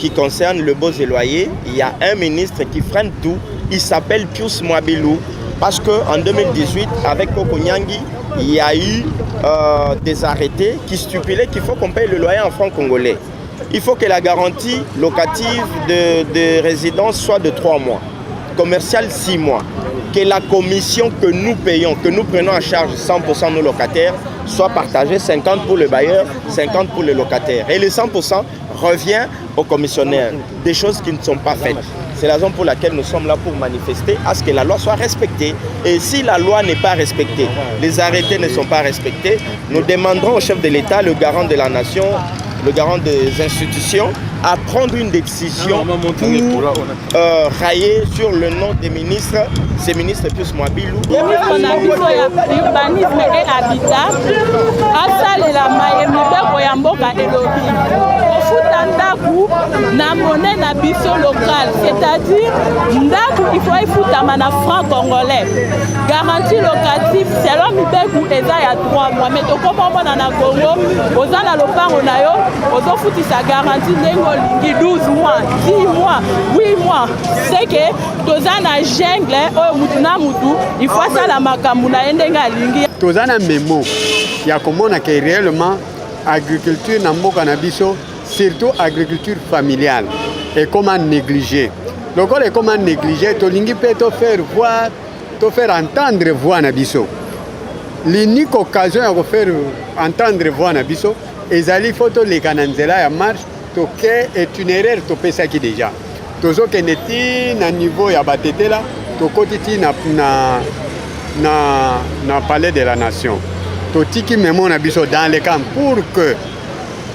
qui concerne le beaux et loyers, il y a un ministre qui freine tout. Il s'appelle Pius Mwabilou. Parce qu'en 2018, avec Koko Nyangi, il y a eu des arrêtés qui stipulaient qu'il faut qu'on paye le loyer en francs congolais. Il faut que la garantie locative de résidence soit de 3 mois, commerciale 6 mois. Que la commission que nous payons, que nous prenons en charge 100% de nos locataires, soit partagée 50 pour le bailleur, 50 pour le locataire. Et les 100% revient aux commissionnaires. Des choses qui ne sont pas faites. C'est la raison pour laquelle nous sommes là pour manifester à ce que la loi soit respectée. Et si la loi n'est pas respectée, les arrêtés ne sont pas respectés, nous demanderons au chef de l'État, le garant de la nation, le garant des institutions, à prendre une décision pour railler sur le nom des ministres, ces ministres plus Mwabilou. L'urbanisme et habitat, asalela mayemibeko ya mboka elobi. Ofuta ndaku na monnaie na biso local, c'est-à-dire ndaku il faut ifutama na franc congolais. Garantie locative selon mibeko eza ya 3 mois, mais tokomona na Congo, ozala lopango na yo, ozofutisa garantie ndengo 12 mois, 10 mois, 8 mois. C'est que tozana jungle oyo mutu na mutu, il faut ça la makambu na endenga lingi. Tozana memo ya komona ke réellement agriculture na mboka na biso, surtout agriculture familiale, et comment négliger. Donc on est comment négliger, to lingi pe to faire voir, to faire entendre voix na biso. L'unique occasion ya ko faire entendre voix na biso, ezali photo le kananzela ya marche. Toke est une erreur to pesa ki déjà. Tozo keneti na niveau ya batete la, to kotiti na palais de la nation. To tiki memo na biso dans les camps pour que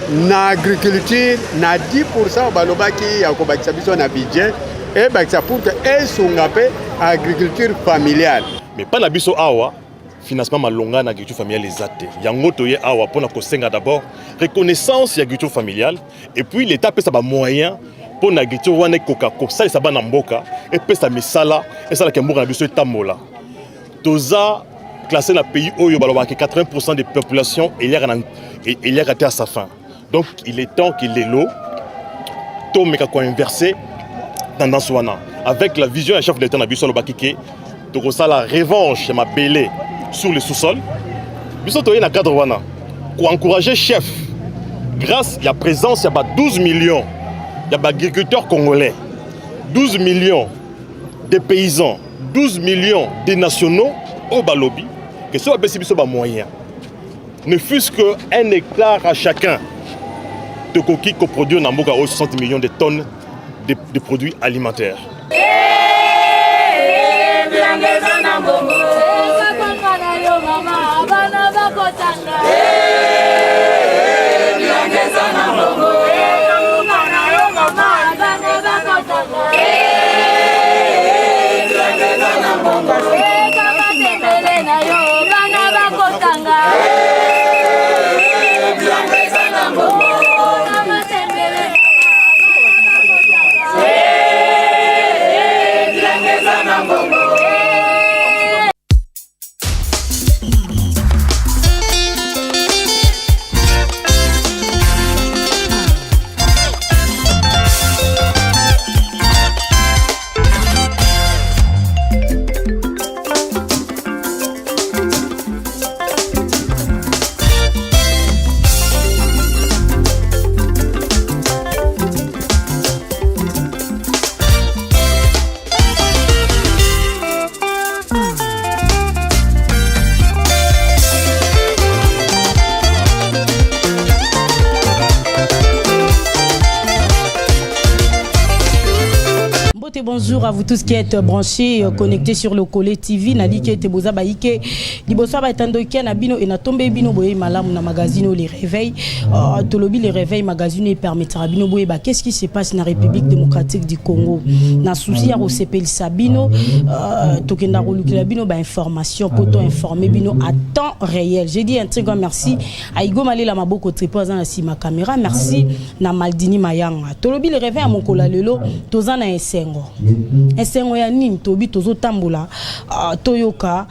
na agriculture na 10% balobaki ya ko bakisa biso na budget et bakisa pour que esunga pe agriculture familiale. Mais pas na biso awa. Financement malonga na agriculture familiale les athées. Yango toye awa pona kosenga d'abord reconnaissance ya agriculture familiale et puis l'état pesa ba moyen pour na agriculture wana koka ko ça ça ba na mboka et pesa misala et ça la kemboka na biso etamola. Toza classé na pays oyo baloba que 80% des populations il y a raté à sa fin. Donc il est temps qu'il est l'eau to meka ko inverser tendance wana avec la vision du chef de l'État na biso lo bakike to ça la revanche ma belé sur le sous-sol. Biso toye na cadre wana pour encourager chef grâce à la présence il y a 12 millions il y a agriculteurs congolais, 12 millions de paysans, 12 millions de nationaux au balobi que ce soit biso ba moyen ne fût-ce que un hectare à chacun de coquilles qu'on produit en mboka 60 millions de tonnes de produits alimentaires. Bonjour à vous tous qui êtes branchés, connectés sur le Collet TV. Nadi qui était boza baïke. Libosa ba etandokia na bino et na tombe bino boye malamu na magazine les réveils. Tolobi les réveils magazine permettra bino boye ba qu'est-ce qui se passe na République démocratique du Congo. Na souci ya osepeli sabino tokenda rolukila bino ba information poto informer bino à temps réel. J'ai dit un très grand merci à Igo Malela Maboko Tripoza na si ma caméra. Merci na Maldini Mayanga. Tolobi les réveils à mon kola lelo tozana esengo. Esengo ya nini tobi tozo tambola toyoka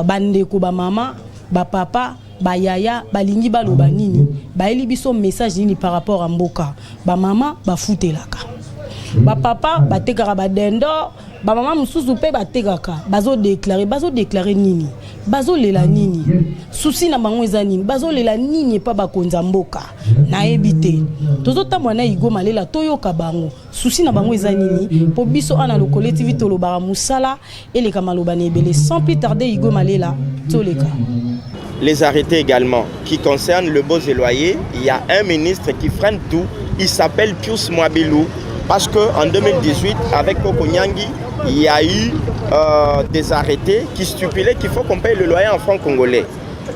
bande ko ba mama ba papa bayaya balingi baloba nini bayeli biso message nini par rapport à mboka ba mama bafutelaka ba papa batekaka badendo ba mama mususu pe batekaka bazo déclarer nini bazo lela nini souci na bango eza nini bazo lela nini pa bakonza mboka na ebité tozo tamwa na Igo Malela toyoka bango souci na bango eza nini po biso ana le collectif tolobara musala et les kamaloba nebele sans plus tarder Igo Malela toleka. Les arrêtés également qui concernent le beaux et loyer, il y a un ministre qui freine tout, il s'appelle Pius Mwabilou parce qu'en 2018 avec Koko Nyangi, il y a eu des arrêtés qui stipulaient qu'il faut qu'on paye le loyer en francs congolais.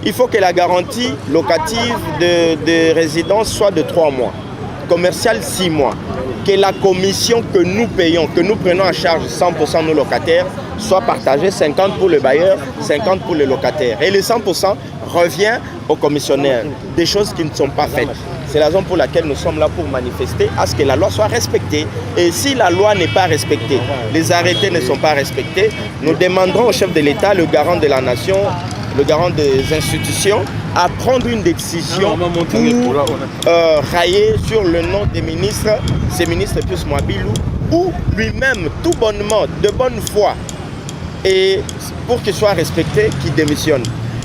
Il faut que la garantie locative de résidence soit de 3 mois, commerciale 6 mois, que la commission que nous payons, que nous prenons en charge 100% nos locataires, soit partagée 50 pour le bailleur, 50 pour le locataire. Et les 100% revient aux commissionnaires, des choses qui ne sont pas faites. C'est la raison pour laquelle nous sommes là pour manifester à ce que la loi soit respectée. Et si la loi n'est pas respectée, les arrêtés ne sont pas respectés, nous demanderons au chef de l'État, le garant de la nation, le garant des institutions, à prendre une décision pour railler sur le nom des ministres, ces ministres Pius Mwabilou, ou lui-même, tout bonnement, de bonne foi, et pour qu'il soit respecté, qu'il démissionne.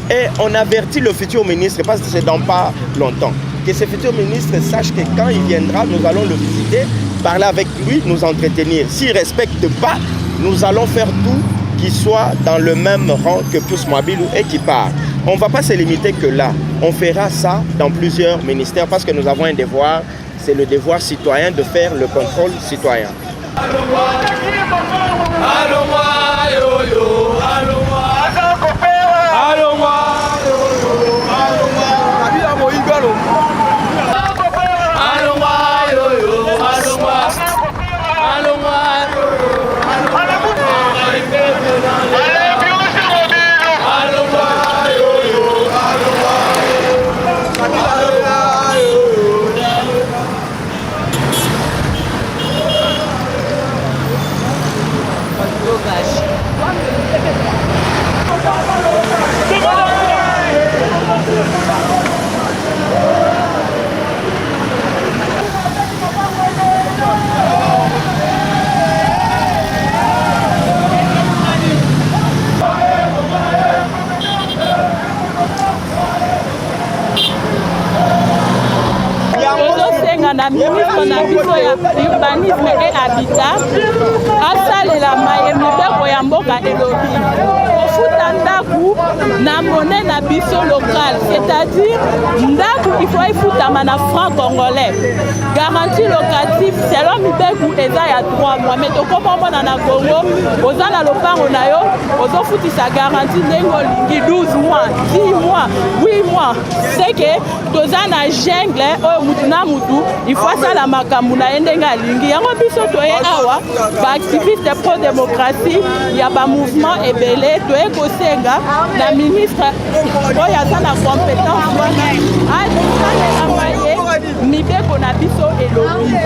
Et on avertit le futur ministre, parce que c'est dans pas longtemps, que ce futur ministre sache que quand il viendra, nous allons le visiter, parler avec lui, nous entretenir. S'il ne respecte pas, nous allons faire tout qu'il soit dans le même rang que Pius Mwabilou et qui part. On ne va pas se limiter que là. On fera ça dans plusieurs ministères parce que nous avons un devoir, c'est le devoir citoyen de faire le contrôle citoyen. na ministre na biso ya urbanisme et habitat asalela mibeko ya mboka elobi kofuta ndaku na monnaie na biso local, c'est-à-dire ndaku il faut ifutama na franc congolais. Garantie locative selon mibeko eza ya 3 mois, mais tokomona na Congo oza na lopango na yo ozofutisa garantie ndenge olingi 12 mois, 10 mois, 8 mois. C'est que toza na jungle oyo mutu na mutu il faut asala makambo na ye ndenge alingi. Yango biso toye awa baactiviste pro-démocratie ya bamouvement ebele toye kosenga na ministre oyo aza na compétence wana asalela maye mibeko na biso elobi.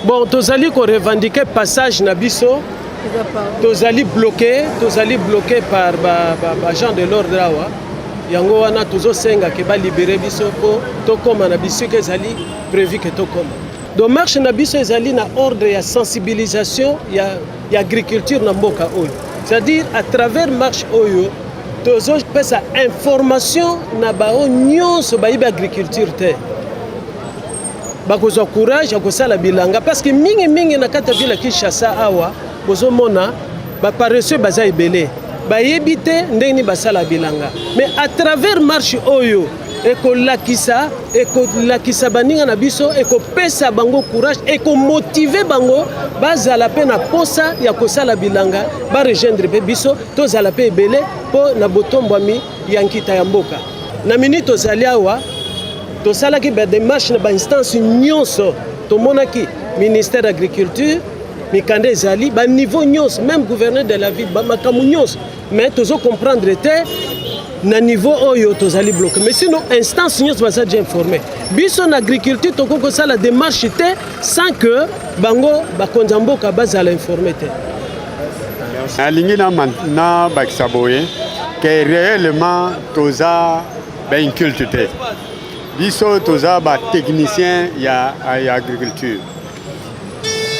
Bon, tozali ko revendiquer passage na biso. Tozali bloqué par agent de l'ordre awa. Yango wana tozo senga ke ba libérer biso po to koma na biso ke zali prévu que to koma. Donc marche na biso ezali na ordre ya sensibilisation ya agriculture na mboka oyo. C'est-à-dire à travers marche oyo tozo pesa information na bao nyonso ba ibe agriculture te. Bakozwa courage ya kosala bilanga parce que mingi na kata vila Kinshasa awa bozo mona ba paresseux baza ebele. Bayebite ndeni basala bilanga. Mais à travers marche oyo ekolakisa baninga na biso ekopesa bango courage ekomotive bango bazala pe na posa ya kosala bilanga ba rejoindre pe biso tozala pe ebele po na botombwami ya nkita ya mboka. Na minute tozali awa tosalaki ba démarche na ba instance nyonso tomonaki ministère d'agriculture mikande ezali ba niveau nyonso même gouverneur de la ville ba makamu nyonso mais tozo comprendre te na niveau oyo tozali bloqué mais sinon instance nyonso baza déjà informé biso na agriculture tokoko sala démarche te sans que bango bakonza mboka bazala informé te. Nalingi na bakisa boye que réellement toza ba inculte te biso toza ba technicien ya agriculture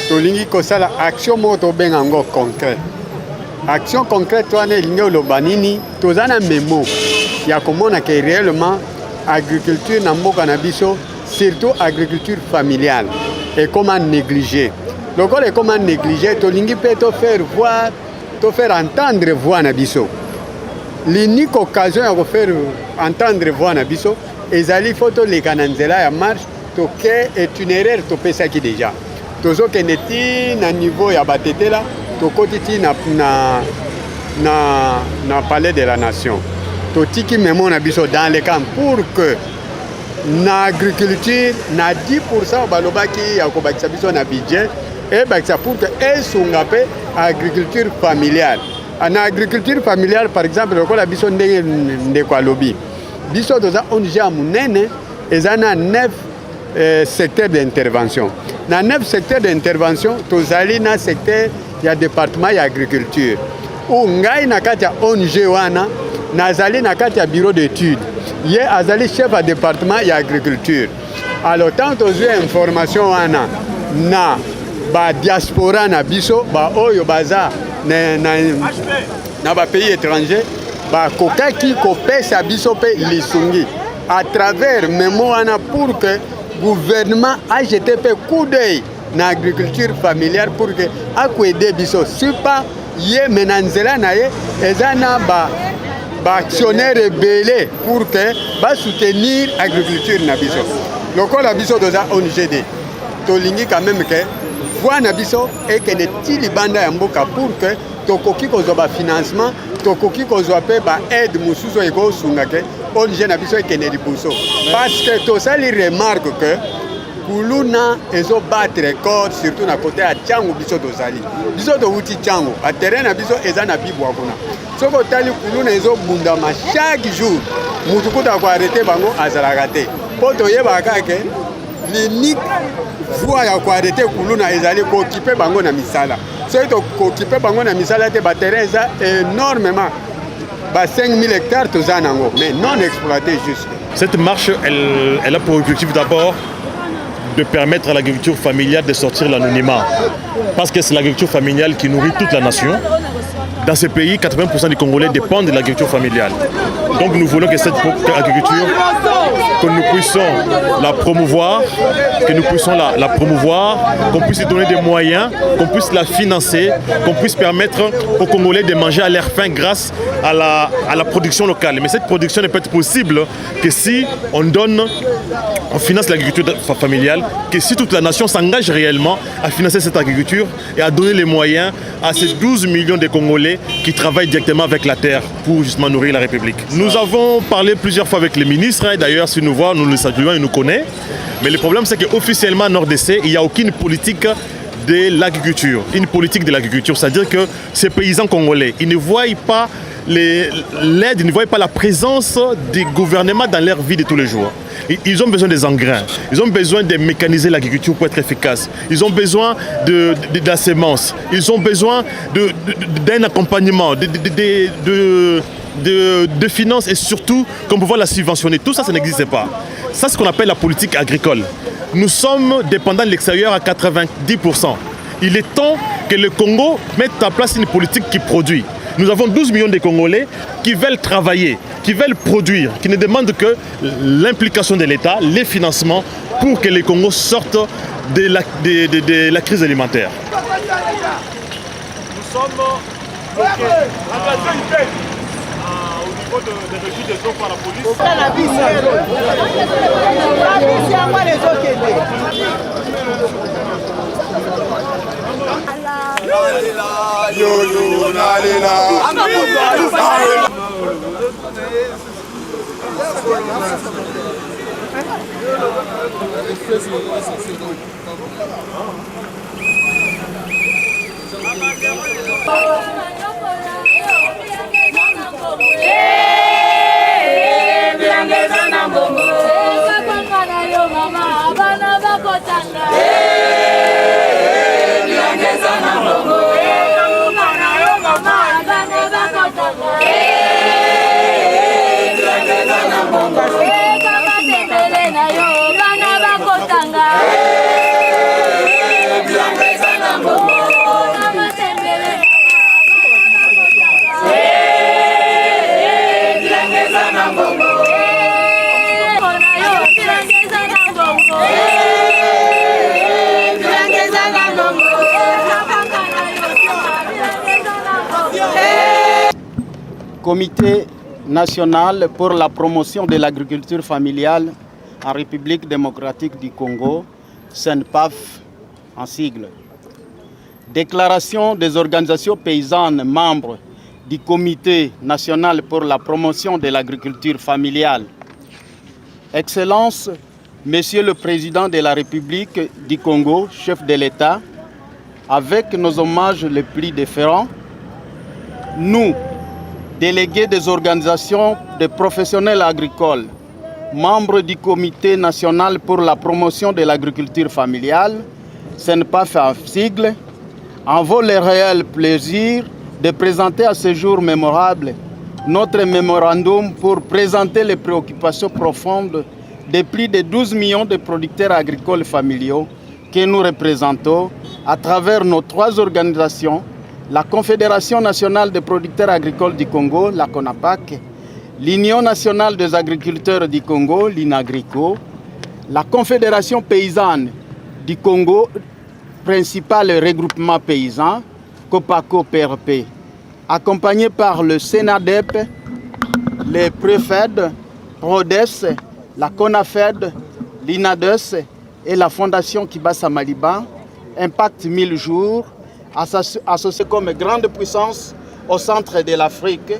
tolingi kosala action moto bengango concret. Action concrète wana elingi oloba nini toza na memo ya komona ke réellement agriculture na mboka na biso surtout agriculture familiale et comment négliger. Lokola et comment négliger tolingi pe to faire entendre voix na biso. L'unique occasion ya ko faire entendre voix na biso ezali photo leka na nzela ya marche to ke est une erreur to pesa ki déjà. Tozo keneti na niveau ya batetela tokotiti na palais de la nation. Totiki memo na biso dans les camps pour que na agriculture na 10% balobaki ya kobakisa biso na budget et bakisa pour que esunga pe agriculture familiale. Na agriculture familiale par exemple lokola biso ndenge ndeko alobi. Biso toza ONG munene ezana 9 secteurs d'intervention. Dans 9 secteurs d'intervention, tozali na secteur ya département ya agriculture. Ou ngai na kati ya ONG wana, nazali na kati ya bureau d'études. Ye azali chef à département ya agriculture. Alors tant tozwi information wana na ba diaspora na biso, ba oyo baza na ba pays étrangers, ba kokaki kopesa biso pe lisungi à travers memo wana pour que gouvernement a jeté un coup d'œil dans l'agriculture familiale pour que akwede biso super ye menanzela na ye ezana ba actionnaire rebelle pour que ba soutenir agriculture na biso. Lokola biso doza ONGD tolingi quand même que voix na biso et que ne tili banda ya mboka pour que tokoki kozwa ba financement tokoki kozwa pe ba aide mususu eko sunga ke ONG na biso ekene liboso parce que tosali remarque que kuluna ezo battre record surtout na côté ya Tchango biso touti Tchango a terrain na biso eza na bibwa kuna soko tali kuluna ezo bundama chaque jour mutu kuta ko arrêter bango azalaka te po toyebaka ke l'unique voie ya ko arrêter kuluna ezali ko occuper bango na misala soki tokokipe bango na misala te baterrain eza énormément ba 5000 hectares toza nango mais non exploité juste. Cette marche elle a pour objectif d'abord de permettre à l'agriculture familiale de sortir de l'anonymat parce que c'est l'agriculture familiale qui nourrit toute la nation. Dans ce pays, 80% des Congolais dépendent de l'agriculture familiale. Donc nous voulons que cette agriculture, que nous puissions la promouvoir, qu'on puisse lui donner des moyens, qu'on puisse la financer, qu'on puisse permettre aux Congolais de manger à leur faim grâce à la production locale. Mais cette production ne peut être possible que si on finance l'agriculture familiale, que si toute la nation s'engage réellement à financer cette agriculture et à donner les moyens à ces 12 millions de Congolais qui travaillent directement avec la terre pour justement nourrir la République. Nous avons parlé plusieurs fois avec les ministres, et d'ailleurs s'il nous voit, nous le saluons, il nous connaît. Mais le problème c'est qu'officiellement à NORDC, il n'y a aucune politique de l'agriculture, une politique de l'agriculture. C'est-à-dire que ces paysans congolais, ils ne voient pas l'aide, ils ne voient pas la présence des gouvernements dans leur vie de tous les jours. Ils ont besoin des engrais, ils ont besoin de mécaniser l'agriculture pour être efficace. Ils ont besoin de la sémence, ils ont besoin d'un accompagnement, de finances et surtout qu'on peut la subventionner. Tout ça, ça n'existe pas. Ça, c'est ce qu'on appelle la politique agricole. Nous sommes dépendants de l'extérieur à 90%. Il est temps que le Congo mette en place une politique qui produit. Nous avons 12 millions de Congolais qui veulent travailler, qui veulent produire, qui ne demandent que l'implication de l'État, les financements pour que le Congo sorte de la crise alimentaire. Nous sommes bloqués au niveau des régies des eaux par la police. Comité national pour la promotion de l'agriculture familiale en République démocratique du Congo, CNPAF en sigle. Déclaration des organisations paysannes membres du Comité national pour la promotion de l'agriculture familiale. Excellence, Monsieur le Président de la République du Congo, chef de l'État, avec nos hommages les plus déférents, nous, délégués des organisations de professionnels agricoles, membres du Comité national pour la promotion de l'agriculture familiale, CNPAF en sigle, en vaut le réel plaisir de présenter à ce jour mémorable notre mémorandum pour présenter les préoccupations profondes de plus de 12 millions de producteurs agricoles familiaux que nous représentons à travers nos 3 organisations, la Confédération nationale des producteurs agricoles du Congo, la CONAPAC, l'Union nationale des agriculteurs du Congo, l'INAGRICO, la Confédération paysanne du Congo, principal regroupement paysan, COPACO-PRP, accompagné par le SENADEP, les PREFED, PRODES, la CONAFED, l'INADES et la Fondation Kibasa Maliba, Impact 1000 jours, associés comme grande puissance au centre de l'Afrique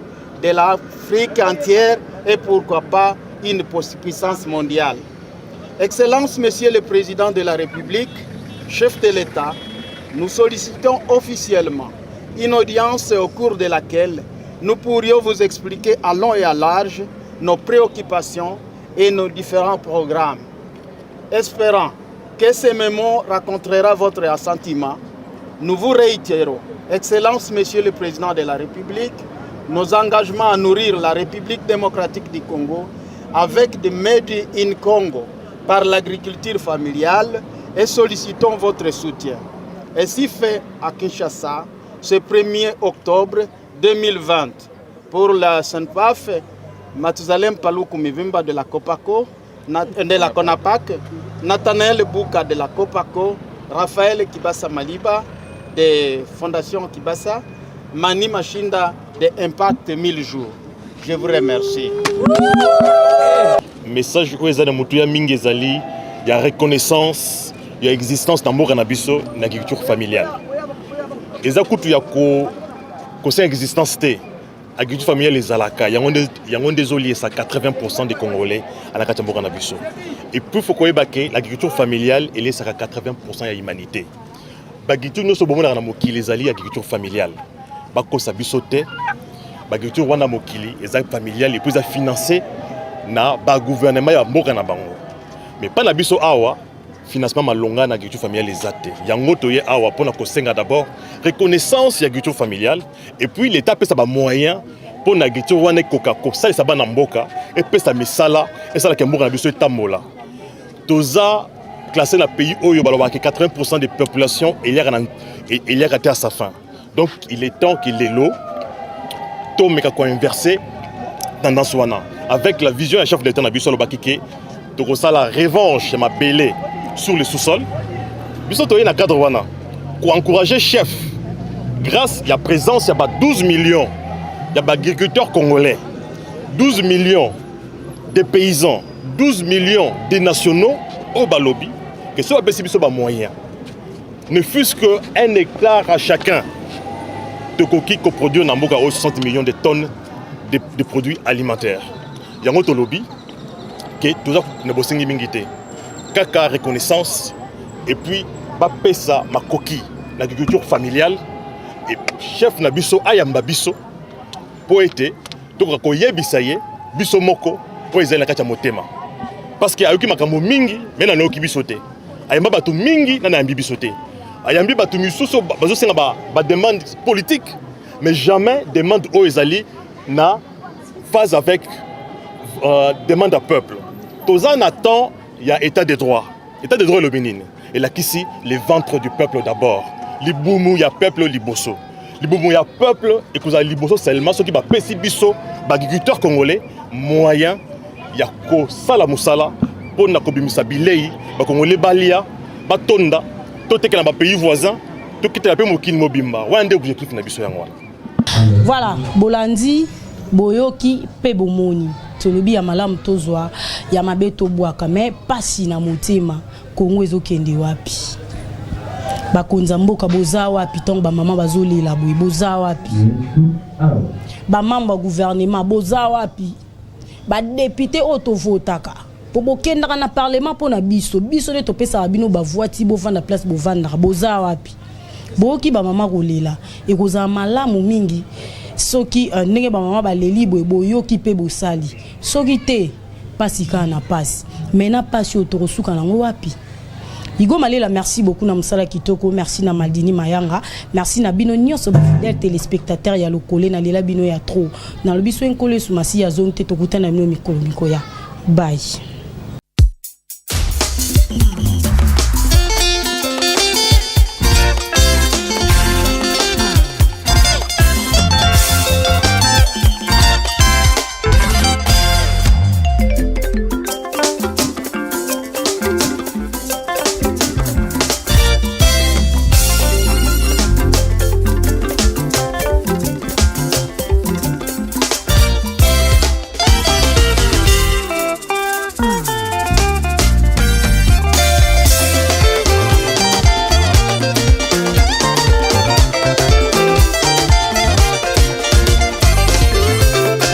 entière et pourquoi pas une puissance mondiale. Excellence, Monsieur le Président de la République, chef de l'État, nous sollicitons officiellement une audience au cours de laquelle nous pourrions vous expliquer à long et à large nos préoccupations et nos différents programmes. Espérant que ce mémo racontera votre assentiment, nous vous réitérons, Excellence, Monsieur le Président de la République, nos engagements à nourrir la République démocratique du Congo avec des Made in Congo par l'agriculture familiale et sollicitons votre soutien. Ainsi fait à Kinshasa ce 1er octobre 2020 pour la CNPAF, Matuzalem Paluku Mivimba de la COPACO, de la CONAPAC, Nathanaël Bouka de la COPACO, Raphaël Kibasa Maliba de Fondation Kibasa, Mani Machinda de Impact 1000 jours. Je vous remercie. Message où ezana mutuya mingi ezali ya reconnaissance ya existence na mboka na biso na agriculture familiale. Eza kutu ya ko sa existence te. Agriculture familiale ezalaka yango désolé ça 80% des Congolais à la kati mboka na biso. Et puis faut koyeba que l'agriculture familiale elle est ça 80% ya humanité. bagriculture nyonso bomona na mokili ezali agriculture familiale bakosa biso te bagriculture wana mokili eza familiale et puis eza financé na bagouvernement ya mboka na bango mais pas na biso awa financement malonga na agriculture familiale eza te yango toye awa mpona kosenga d'abord reconnaissance ya agriculture familiale et puis l'état apesa bamoyen mpona agriculture wana ekoka kosalisa bana mboka epesa misala esalaka mboka na biso etambola toza classé dans le pays où il y a 80% des populations il y a à sa fin. Donc il est temps qu'il est l'eau, tout mais qu'on inversé tendance wana avec la vision du chef de l'État Nabiso Lobakike, donc ça la revanche ma belé sur le sous-sol. Biso toye na cadre wana pour encourager chef grâce à la présence il y a 12 millions il y a agriculteurs congolais, 12 millions de paysans, 12 millions de nationaux au balobi que ce soit moyen ne fût-ce qu'un hectare à chacun de coquilles qu'on produit en Amboka 60 millions de tonnes de produits alimentaires. Il y a un lobby qui est toujours ne bossing mingité. Kaka reconnaissance et puis bapesa ma coquille l'agriculture familiale et chef nabiso ayamba biso pour être donc ko yebisaye biso moko pour ezala kacha motema parce que ayoki makambo mingi mais na noki biso te ayamba batu mingi na yambi biso te ayambi batu misuso bazo senga ba demande politique mais jamais demande o ezali na phase avec demande à peuple tozan attend il y a état de droit le Bénin et là qu'ici les ventres du peuple d'abord libumu ya peuple liboso libumu ya peuple et que ça liboso seulement ceux qui va pesi biso agriculteurs congolais moyen ya ko sala musala pour na kobimisa bilei ba congolais balia batonda toteka na ba pays voisins to kitela pe mokini mobimba wande objectif na biso yango. Voilà, Bolandi boyoki pe bomoni tolobi ya malamu tozwa ya mabeto bwaka mais pasi na motema Kongo ezokende wapi bakonza mboka boza wapi tongo ba mama bazolela boy boza wapi ba mamba gouvernement boza wapi ba député autovotaka po bokenda na parlement pona biso ne topesa bino ba voiti bo vanda place bo vanda boza wapi boki ba mama kolela ekoza malamu mingi soki ndenge ba mama baleli boyoki pe bosali soki te pasi kana pasi mena pasi otorosuka nango wapi. Igo Malela, merci beaucoup na Msala Kitoko, merci na Maldini Mayanga, merci na bino nyonso ba fidèle téléspectateur ya lokole na lela bino ya trop. Na lobiso enkole sumasi ya zone te tokutana bino mikolo mikoya. Bye.